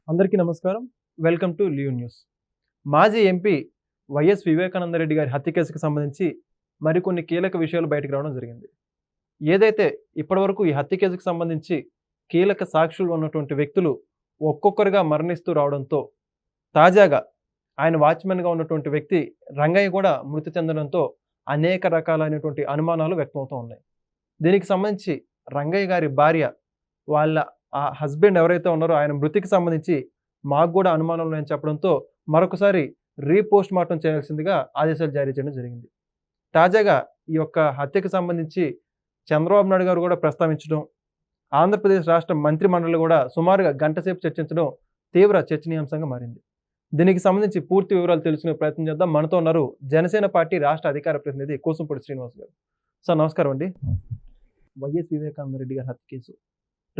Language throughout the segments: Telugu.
అందరికీ నమస్కారం. Welcome to Leo news. మాజీ ఎంపీ వైఎస్ వివేకానందరెడ్డి గారి హత్య కేసుకు సంబంధించి మరికొన్ని కీలక విషయాలు బయటకు రావడం జరిగింది. ఏదైతే ఇప్పటివరకు ఈ హత్య కేసుకు సంబంధించి కీలక సాక్షులు ఉన్నటువంటి వ్యక్తులు ఒక్కొక్కరుగా మరణిస్తూ రావడంతో తాజాగా ఆయన వాచ్మెన్గా ఉన్నటువంటి వ్యక్తి రంగయ్య కూడా మృతి చెందడంతో అనేక రకాలైనటువంటి అనుమానాలు వ్యక్తమవుతూ ఉన్నాయి. దీనికి సంబంధించి రంగయ్య గారి భార్య వాళ్ళ ఆ హస్బెండ్ ఎవరైతే ఉన్నారో ఆయన మృతికి సంబంధించి మాకు కూడా అనుమానాలు ఉన్నాయని చెప్పడంతో మరొకసారి రీపోస్ట్ మార్టం చేయాల్సిందిగా ఆదేశాలు జారీ చేయడం జరిగింది. తాజాగా ఈ యొక్క హత్యకు సంబంధించి చంద్రబాబు నాయుడు గారు కూడా ప్రస్తావించడం, ఆంధ్రప్రదేశ్ రాష్ట్ర మంత్రి మండలి కూడా సుమారుగా గంట సేపు చర్చించడం తీవ్ర చర్చనీయాంశంగా మారింది. దీనికి సంబంధించి పూర్తి వివరాలు తెలుసుకునే ప్రయత్నం చేద్దాం. మనతో ఉన్నారు జనసేన పార్టీ రాష్ట్ర అధికార ప్రతినిధి కోసంపూడి శ్రీనివాస్ గారు. సార్ నమస్కారం అండి. వైఎస్ వివేకానందరెడ్డి గారి హత్య కేసు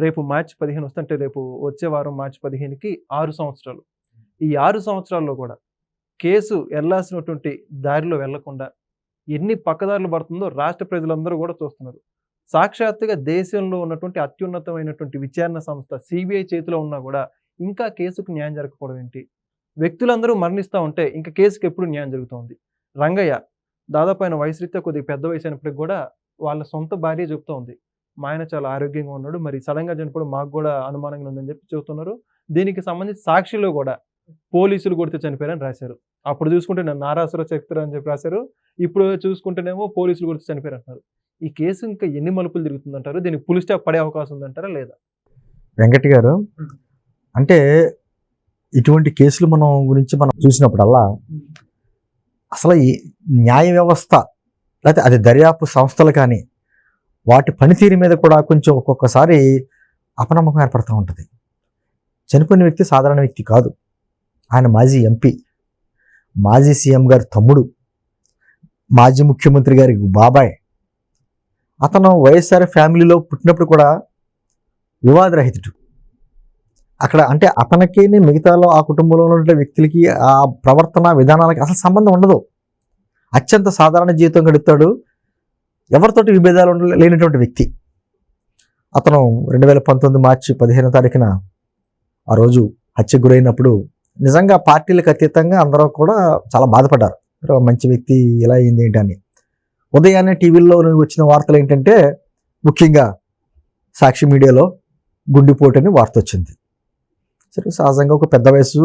రేపు మార్చి 15 వస్తుంటే రేపు వచ్చే వారం మార్చి 15కి 6 సంవత్సరాలు. ఈ 6 సంవత్సరాల్లో కూడా కేసు వెళ్లాల్సినటువంటి దారిలో వెళ్లకుండా ఎన్ని పక్కదారులు పడుతుందో రాష్ట్ర ప్రజలందరూ కూడా చూస్తున్నారు. సాక్షాత్తుగా దేశంలో ఉన్నటువంటి అత్యున్నతమైనటువంటి విచారణ సంస్థ సిబిఐ చేతిలో ఉన్నా కూడా ఇంకా కేసుకు న్యాయం జరగకపోవడం ఏంటి? వ్యక్తులందరూ మరణిస్తూ ఉంటే ఇంకా కేసుకి ఎప్పుడు న్యాయం జరుగుతుంది? రంగయ్య దాదాపు ఆయన వయసు రీత్యా కొద్దిగా పెద్ద వయసు అయినప్పటికీ కూడా వాళ్ళ సొంత భార్య చెబుతూ ఉంది, మా ఆయన చాలా ఆరోగ్యంగా ఉన్నాడు, మరి సడన్గా చనిపోవడం మాకు కూడా అనుమానంగా ఉందని చెప్పి చెబుతున్నారు. దీనికి సంబంధించి సాక్షిలో కూడా పోలీసులు కొడితే చనిపోయారని రాశారు. అప్పుడు చూసుకుంటే నారాసుర చరిత్ర అని చెప్పి రాశారు. ఇప్పుడు చూసుకుంటేనేమో పోలీసులు కొడితే చనిపోయారు అంటున్నారు. ఈ కేసు ఇంకా ఎన్ని మలుపులు తిరుగుతుందంటారు? దీనికి పులి స్టాప్ పడే అవకాశం ఉందంటారా లేదా? వెంకట్ గారు, అంటే ఇటువంటి కేసులు గురించి మనం చూసినప్పుడల్లా అసలు ఈ న్యాయ వ్యవస్థ లేకపోతే అది దర్యాప్తు సంస్థలు కానీ వాటి పనితీరు మీద కూడా కొంచెం ఒక్కొక్కసారి అపనమ్మకం ఏర్పడుతూ ఉంటుంది. చనిపోయిన వ్యక్తి సాధారణ వ్యక్తి కాదు. ఆయన మాజీ ఎంపీ, మాజీ సీఎం గారి తమ్ముడు, మాజీ ముఖ్యమంత్రి గారి బాబాయ్. అతను వైఎస్ఆర్ ఫ్యామిలీలో పుట్టినప్పుడు కూడా వివాదరహితుడు. అక్కడ అంటే అతనికి మిగతాలో ఆ కుటుంబంలో ఉన్న వ్యక్తులకి ఆ ప్రవర్తన విధానాలకి అసలు సంబంధం ఉండదు. అత్యంత సాధారణ జీవితం గడుపుతాడు. ఎవరితోటి విభేదాలు లేనటువంటి వ్యక్తి అతను. 2019 మార్చి 15వ తారీఖున ఆ రోజు హత్యకు గురైనప్పుడు నిజంగా పార్టీలకు అతీతంగా అందరూ కూడా చాలా బాధపడ్డారు. మంచి వ్యక్తి ఇలా అయింది ఏంటని. ఉదయాన్నే టీవీల్లో వచ్చిన వార్తలు ఏంటంటే, ముఖ్యంగా సాక్షి మీడియాలో గుండెపోటు అని వార్త వచ్చింది. సరే, సహజంగా ఒక పెద్ద వయసు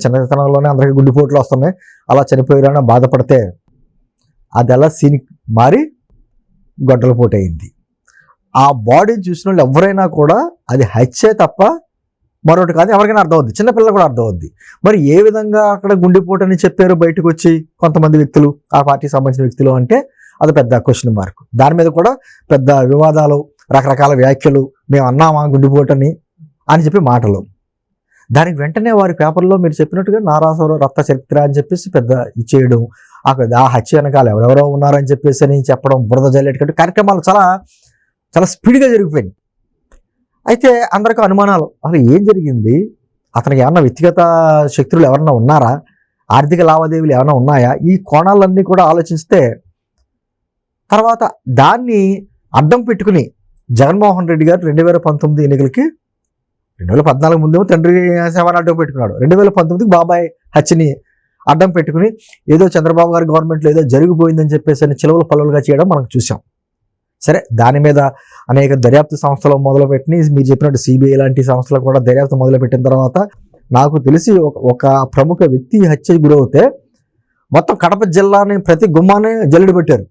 చిన్నతనంలోనే అందరికీ గుండెపోట్లు వస్తున్నాయి, అలా చనిపోయారని బాధపడితే అది అలా సీన్ మారి గొడ్డల పోటు అయింది. ఆ బాడీని చూసిన వాళ్ళు ఎవరైనా కూడా అది హత్యే తప్ప మరొకటి కాదు, ఎవరికైనా అర్థమవుద్ది, చిన్నపిల్లలు కూడా అర్థమవుద్ది. మరి ఏ విధంగా అక్కడ గుండెపోటు అని చెప్పారు బయటకు వచ్చి కొంతమంది వ్యక్తులు, ఆ పార్టీకి సంబంధించిన వ్యక్తులు అంటే అది పెద్ద క్వశ్చన్ మార్క్. దాని మీద కూడా పెద్ద వివాదాలు, రకరకాల వ్యాఖ్యలు, మేము అన్నామా గుండెపోటు అని చెప్పి మాటలు. దానికి వెంటనే వారి పేపర్లో మీరు చెప్పినట్టుగా నారాసుర రక్త చరిత్ర అని చెప్పేసి పెద్ద ఇచ్చేయడం, అక్కడ ఆ హత్య వెనకాల ఎవరెవరో ఉన్నారని చెప్పేసి అని చెప్పడం, బురద జల్లేటటువంటి కార్యక్రమాలు చాలా చాలా స్పీడ్గా జరిగిపోయినాయి. అయితే అందరికీ అనుమానాలు, అసలు ఏం జరిగింది, అతనికి ఏమన్నా వ్యక్తిగత శక్తులు ఎవరన్నా ఉన్నారా, ఆర్థిక లావాదేవీలు ఏమైనా ఉన్నాయా, ఈ కోణాలన్నీ కూడా ఆలోచిస్తే తర్వాత దాన్ని అడ్డం పెట్టుకుని జగన్మోహన్ రెడ్డి గారు 2019 ఎన్నికలకి 2014 ముందేమో తండ్రి సేవను అడ్డం పెట్టుకున్నాడు. 2019కి బాబాయ్ హత్యని అడ్డం పెట్టుకుని ఏదో చంద్రబాబు గారి గవర్నమెంట్లో ఏదో జరిగిపోయిందని చెప్పేసి అని చిలవలు పల్లవులుగా చేయడం మనం చూసాం. సరే, దాని మీద అనేక దర్యాప్తు సంస్థలు మొదలుపెట్టి మీరు చెప్పినట్టు సిబిఐ లాంటి సంస్థలు కూడా దర్యాప్తు మొదలుపెట్టిన తర్వాత నాకు తెలిసి ఒక ప్రముఖ వ్యక్తి హత్య గురవుతే మొత్తం కడప జిల్లాని ప్రతి గుమ్మాన్ని జల్లెడ పెట్టారు.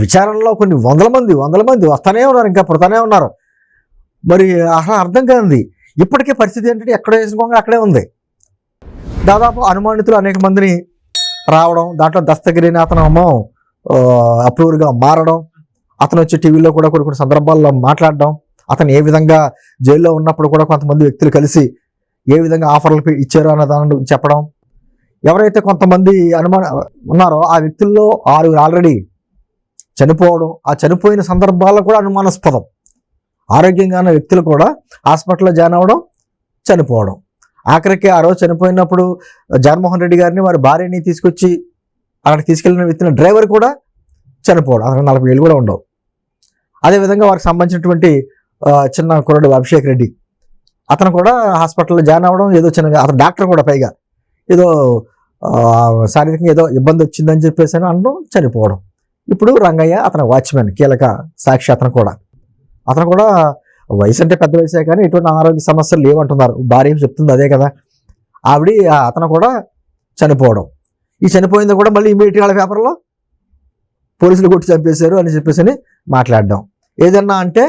విచారణలో కొన్ని వందల మంది వస్తూనే ఉన్నారు, ఇంకా పుడతానే ఉన్నారు. మరి అసలు అర్థం కానిది ఇప్పటికే పరిస్థితి ఏంటంటే ఎక్కడ వేసుకోగా అక్కడే ఉంది. దాదాపు అనుమానితులు అనేక మందిని రావడం, దాంట్లో దస్తగిరిని అతను అప్రూవర్గా మారడం, అతను వచ్చి టీవీలో కూడా కొన్ని సందర్భాల్లో మాట్లాడడం, అతను ఏ విధంగా జైల్లో ఉన్నప్పుడు కూడా కొంతమంది వ్యక్తులు కలిసి ఏ విధంగా ఆఫర్లు ఇచ్చారో అన్న దాన్ని చెప్పడం, ఎవరైతే కొంతమంది ఉన్నారో ఆ వ్యక్తుల్లో 6 ఆల్రెడీ చనిపోవడం, ఆ చనిపోయిన సందర్భాల్లో కూడా అనుమానాస్పదం. ఆరోగ్యంగా ఉన్న వ్యక్తులు కూడా హాస్పిటల్లో జాయిన్ అవ్వడం, చనిపోవడం. ఆఖరికి ఆ రోజు చనిపోయినప్పుడు జగన్మోహన్ రెడ్డి గారిని వారి భార్యని తీసుకొచ్చి అక్కడికి తీసుకెళ్లిన వ్యక్తిని డ్రైవర్ కూడా చనిపోవడం. అతను 40 ఏళ్ళు కూడా ఉండవు. అదేవిధంగా వారికి సంబంధించినటువంటి చిన్న కుర్రాడు అభిషేక్ రెడ్డి అతను కూడా హాస్పిటల్లో జాయిన్ అవ్వడం, ఏదో చిన్నగా అతను డాక్టర్ కూడా పైగా ఏదో శారీరకంగా ఏదో ఇబ్బంది వచ్చిందని చెప్పేసి అని అనడం, చనిపోవడం. ఇప్పుడు రంగయ్య అతను వాచ్మెన్, కీలక సాక్షి. అతను కూడా వయసు అంటే పెద్ద వయసే కానీ ఎటువంటి అనారోగ్య సమస్యలు లేవంటున్నారు. భార్య చెప్తుంది అదే కదా. అతను కూడా చనిపోవడం. ఈ చనిపోయింది కూడా మళ్ళీ ఇమీడియట్గా వాళ్ళ పేపర్లో పోలీసులు కొట్టి చంపేశారు అని చెప్పేసి మాట్లాడడం. ఏదన్నా అంటే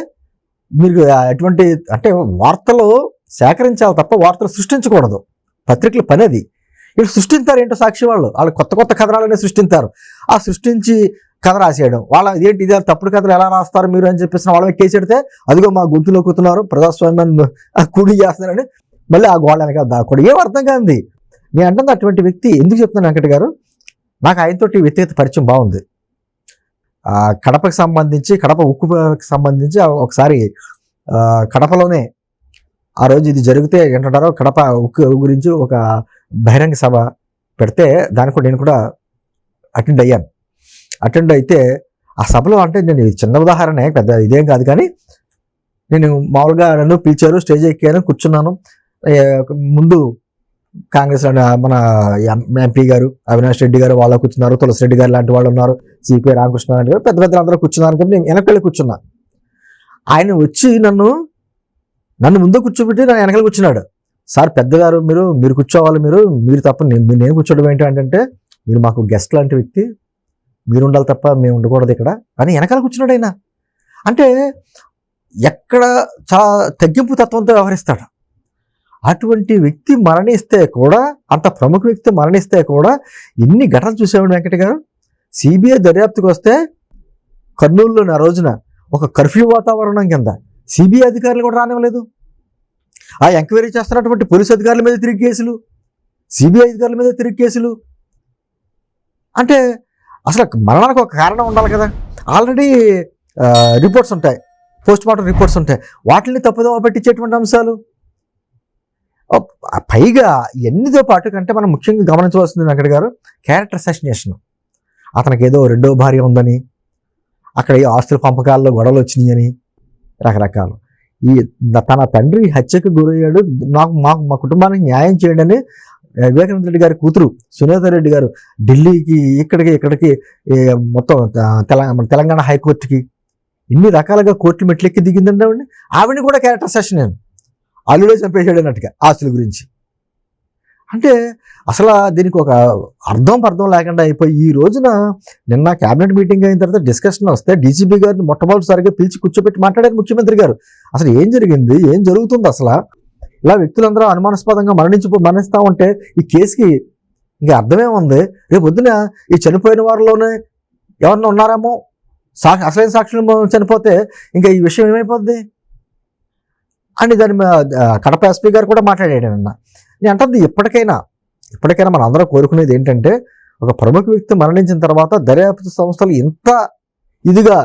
మీరు ఎటువంటి అంటే వార్తలు సేకరించాలి తప్ప వార్తలు సృష్టించకూడదు. పత్రికల పని అది. వీళ్ళు సృష్టిస్తారు ఏంటో సాక్షి వాళ్ళు కొత్త కథనాలనే సృష్టిస్తారు. ఆ సృష్టించి కథ రాసేయడం, వాళ్ళ ఏంటి ఇదే తప్పుడు కథలు ఎలా రాస్తారు మీరు అని చెప్పేసి వాళ్ళ మీద కేసు పెడితే, అదిగో మా గొంతులో కూతున్నారు ప్రజాస్వామ్యాన్ని కూడి చేస్తున్నారని మళ్ళీ ఆ గోడ వెనకాల దాక్కోడు. ఏం అర్థం కాదు. నేను అంటుంది అటువంటి వ్యక్తి. ఎందుకు చెప్తున్నాను వెంకట గారు, నాకు ఆయనతోటి వ్యక్తిగత పరిచయం బాగుంది. కడపకి సంబంధించి, కడప ఉక్కుకి సంబంధించి ఒకసారి కడపలోనే ఆ రోజు ఇది జరిగితే ఏంటంటారో కడప ఉక్కు గురించి ఒక బహిరంగ సభ పెడితే దానికి నేను కూడా అటెండ్ అయితే ఆ సభలో అంటే నేను చిన్న ఉదాహరణే, పెద్ద ఇదేం కాదు కానీ నేను మామూలుగా నన్ను పిలిచారు, స్టేజ్ ఎక్కాను, కూర్చున్నాను. ముందు కాంగ్రెస్ మన ఎంపీ గారు అవినాష్ రెడ్డి గారు వాళ్ళు కూర్చున్నారు, తులసి రెడ్డి గారు లాంటి వాళ్ళు ఉన్నారు, సిపిఐ రామకృష్ణ లాంటి గారు పెద్ద అందరూ కూర్చున్నారు. నేను వెనకాల కూర్చున్నా. ఆయన వచ్చి నన్ను ముందు కూర్చోబెట్టి నన్ను వెనకాల కూర్చున్నాడు. సార్ పెద్దగారు మీరు కూర్చోవాలి, మీరు తప్ప నేను కూర్చోవడం ఏంటి అంటే, మీరు మాకు గెస్ట్ లాంటి వ్యక్తి, మీరు ఉండాలి తప్ప మేము ఉండకూడదు ఇక్కడ అని వెనకాల కూర్చున్నాడు ఆయన. అంటే ఎక్కడ చాలా తగ్గింపు తత్వంతో వ్యవహరిస్తాడు. అటువంటి వ్యక్తి మరణిస్తే కూడా, అంత ప్రముఖ వ్యక్తి మరణిస్తే కూడా ఎన్ని ఘటనలు చూసేవాడు వెంకట గారు. సిబిఐ దర్యాప్తుకు వస్తే కర్నూలులోని ఆ రోజున ఒక కర్ఫ్యూ వాతావరణం కింద సిబిఐ అధికారులు కూడా రానివ్వలేదు. ఆ ఎంక్వైరీ చేస్తున్నటువంటి పోలీసు అధికారుల మీద తిరిగి కేసులు, సిబిఐ అధికారుల మీద తిరిగి కేసులు. అంటే అసలు మరణానికి ఒక కారణం ఉండాలి కదా. ఆల్రెడీ రిపోర్ట్స్ ఉంటాయి, పోస్ట్ మార్టం రిపోర్ట్స్ ఉంటాయి, వాటిని తప్పుదోవ పట్టించేటువంటి అంశాలు. పైగా ఎన్నితో పాటు కంటే మనం ముఖ్యంగా గమనించవలసింది వెంకట గారు, క్యారెక్టర్ అసాసినేషన్. అతనికి ఏదో రెండో భార్య ఉందని, అక్కడ ఆస్తుల పంపకాల్లో గొడవలు వచ్చినాయని, రకరకాలు. తన తండ్రి హత్యకు గురయ్యాడు, మా కుటుంబానికి న్యాయం చేయండి వివేకానంద రెడ్డి గారి కూతురు సునీత రెడ్డి గారు ఢిల్లీకి ఇక్కడికి మొత్తం తెలంగాణ హైకోర్టుకి ఇన్ని రకాలుగా కోర్టులు మెట్లెక్కి దిగిందండి. ఆవిడని కూడా క్యారెక్టర్ అసాసినేషన్, అల్లుడే చంపేశాడు అన్నట్టుగా ఆస్తుల గురించి. అంటే అసలు దీనికి ఒక అర్థం లేకుండా అయిపోయి ఈ రోజున నిన్న క్యాబినెట్ మీటింగ్ అయిన తర్వాత డిస్కషన్ వస్తే డీజీపీ గారిని మొట్టమొదటిసారిగా పిలిచి కూర్చోబెట్టి మాట్లాడారు ముఖ్యమంత్రి గారు. అసలు ఏం జరిగింది, ఏం జరుగుతుంది, అసలు ఇలా వ్యక్తులందరూ అనుమానాస్పదంగా మరణిస్తూ ఉంటే ఈ కేసుకి ఇంకా అర్థమేముంది? రేపు పొద్దున ఈ చనిపోయిన వారిలోనే ఎవరన్నా ఉన్నారేమో, అసలైన సాక్షులు చనిపోతే ఇంకా ఈ విషయం ఏమైపోద్ది అని దాని కడప ఎస్పీ గారు కూడా మాట్లాడాడు అన్న. నేను అంటుంది ఇప్పటికైనా మనం అందరూ కోరుకునేది ఏంటంటే, ఒక ప్రముఖ వ్యక్తి మరణించిన తర్వాత దర్యాప్తు సంస్థలు ఇంత ఇదిగా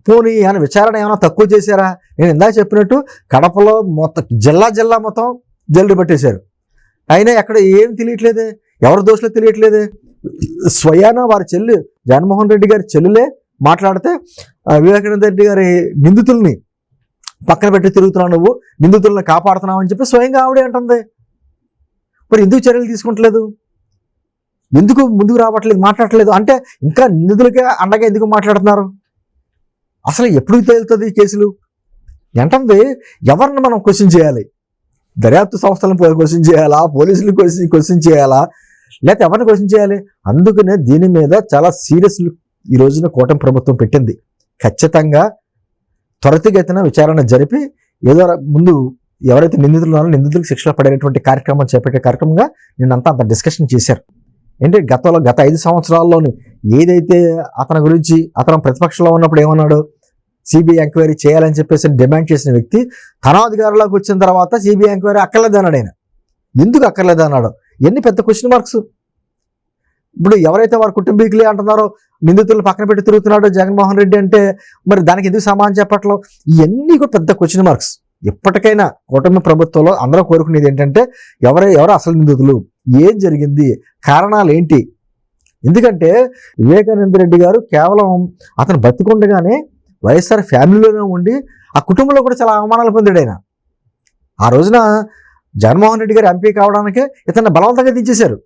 పోనీ అని విచారణ ఏమైనా తక్కువ చేశారా? నేను ఇందాక చెప్పినట్టు కడపలో మొత్తం జిల్లా మొత్తం జైలు పట్టేశారు, అయినా ఎక్కడ ఏం తెలియట్లేదే, ఎవరు దోషులో తెలియట్లేదే. స్వయాన వారి చెల్లి జగన్మోహన్ రెడ్డి గారి చెల్లెలే మాట్లాడితే వివేకానంద రెడ్డి గారి నిందితుల్ని పక్కన పెట్టి తిరుగుతున్నావు, నువ్వు నిందితులను కాపాడుతున్నావు అని చెప్పి స్వయంగా ఆవిడే అంటుంది. మరి ఎందుకు చర్యలు తీసుకుంటలేదు, ఎందుకు ముందుకు రావట్లేదు, మాట్లాడట్లేదు అంటే ఇంకా నిందితులకే అండగా ఎందుకు మాట్లాడుతున్నారు? అసలు ఎప్పుడు తేలుతుంది ఈ కేసులు ఏంటంది? ఎవరిని మనం క్వశ్చన్ చేయాలి? దర్యాప్తు సంస్థలను క్వశ్చన్ చేయాలా, పోలీసులు క్వశ్చన్ చేయాలా, లేకపోతే ఎవరిని క్వశ్చన్ చేయాలి? అందుకనే దీని మీద చాలా సీరియస్ ఈ రోజున కూటమి ప్రభుత్వం పెట్టింది. ఖచ్చితంగా త్వరితగతిన విచారణ జరిపి ఏదో ముందు ఎవరైతే నిందితులు ఉన్నారో నిందితులకు శిక్షలు పడేటువంటి కార్యక్రమం చేపట్టే కార్యక్రమంగా నిన్నంతా అంత డిస్కషన్ చేశారు. ఏంటి గత 5 సంవత్సరాల్లోని ఏదైతే అతని గురించి అతను ప్రతిపక్షంలో ఉన్నప్పుడు ఏమన్నాడు, సిబిఐ ఎంక్వైరీ చేయాలని చెప్పేసి డిమాండ్ చేసిన వ్యక్తి తన అధికారంలోకి వచ్చిన తర్వాత సిబిఐ ఎంక్వైరీ అక్కర్లేదన్నాడు. ఆయన ఎందుకు అక్కర్లేదన్నాడు? ఎన్ని పెద్ద క్వశ్చన్ మార్క్స్. ఇప్పుడు ఎవరైతే వారి కుటుంబీకులే అంటున్నారో నిందితులను పక్కన పెట్టి తిరుగుతున్నాడు జగన్మోహన్ రెడ్డి అంటే మరి దానికి ఎందుకు సమాధానం చెప్పట్లేదు? ఇవన్నీ కూడా పెద్ద క్వశ్చన్ మార్క్స్. ఎప్పటికైనా కూటమి ప్రభుత్వంలో అందరూ కోరుకునేది ఏంటంటే ఎవరు అసలు నిందితులు, ఏం జరిగింది, కారణాలు ఏంటి? ఎందుకంటే వివేకానంద రెడ్డి గారు కేవలం అతను బతికుండగానే వైఎస్ఆర్ ఫ్యామిలీలోనే ఉండి ఆ కుటుంబంలో కూడా చాలా అవమానాలు పొందాడు ఆయన. ఆ రోజున జగన్మోహన్ రెడ్డి గారు ఎంపీ కావడానికే ఇతన్ని బలవంతంగా దించేశారు,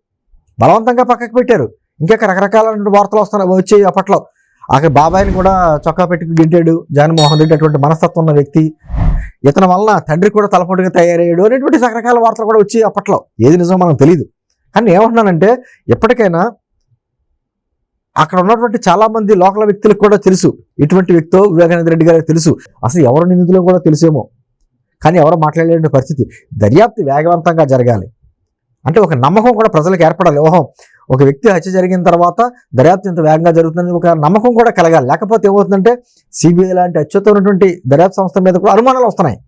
బలవంతంగా పక్కకు పెట్టారు. ఇంకా రకరకాల వార్తలు వచ్చాయి అప్పట్లో. అక్కడ బాబాయిని కూడా చొక్కా పెట్టి గింటాడు జగన్మోహన్ రెడ్డి, అటువంటి మనస్తత్వం ఉన్న వ్యక్తి. ఇతని వలన తండ్రి కూడా తలపోటుగా తయారయ్యాడు అనేటువంటి రకరకాల వార్తలు కూడా వచ్చి అప్పట్లో. ఏది నిజం మనకు తెలియదు. కానీ ఏమంటున్నానంటే ఎప్పటికైనా అక్కడ ఉన్నటువంటి చాలా మంది లోకల్ వ్యక్తులకు కూడా తెలుసు ఇటువంటి వ్యక్తో వివేకానంద రెడ్డి గారికి తెలుసు. అసలు ఎవరు నిందితులు కూడా తెలుసేమో, కానీ ఎవరు మాట్లాడలేని పరిస్థితి. దర్యాప్తు వేగవంతంగా జరగాలి అంటే ఒక నమ్మకం కూడా ప్రజలకు ఏర్పడాలి. ఓహో, ఒక వ్యక్తి హత్య జరిగిన తర్వాత దర్యాప్తు ఇంత వేగంగా జరుగుతుందని ఒక నమ్మకం కూడా కలగాలి. లేకపోతే ఏమవుతుందంటే సిబిఐ లాంటి అత్యుత్తమైనటువంటి దర్యాప్తు సంస్థ మీద కూడా అనుమానాలు వస్తున్నాయి.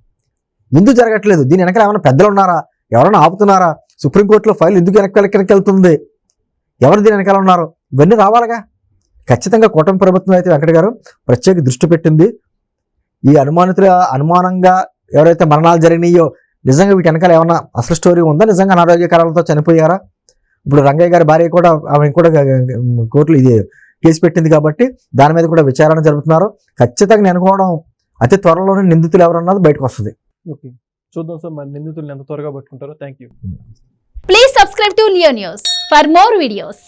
ఎందుకు జరగట్లేదు, దీని వెనకాల ఏమైనా పెద్దలు ఉన్నారా, ఎవరైనా ఆపుతున్నారా, సుప్రీంకోర్టులో ఫైల్ ఎందుకు వెనక్కి వెళ్తుంది, ఎవరు దీని వెనకాల ఉన్నారు, ఇవన్నీ రావాలిగా. ఖచ్చితంగా కూటమి ప్రభుత్వం అయితే వెంకట గారు ప్రత్యేక దృష్టి పెట్టింది. ఈ అనుమానంగా ఎవరైతే మరణాలు జరిగినాయో నిజంగా వీటి వెనకాల ఏమన్నా అసలు స్టోరీ ఉందా, నిజంగా అనారోగ్య కారణాలతో చనిపోయారా. ఇప్పుడు రంగయ్య గారి భార్య కూడా ఆమె కూడా కోర్టులో ఇది కేసు పెట్టింది కాబట్టి దాని మీద కూడా విచారణ జరుపుతున్నారు. ఖచ్చితంగా నేను అనుకోవడం అతి త్వరలోనే నిందితులు ఎవరన్నది బయటకు వస్తుంది. ఓకే, చూద్దాం సార్ మరి నిందితులను ఎంత త్వరగా పట్టుకుంటారో. Thank you. Please subscribe to Leo News for more videos.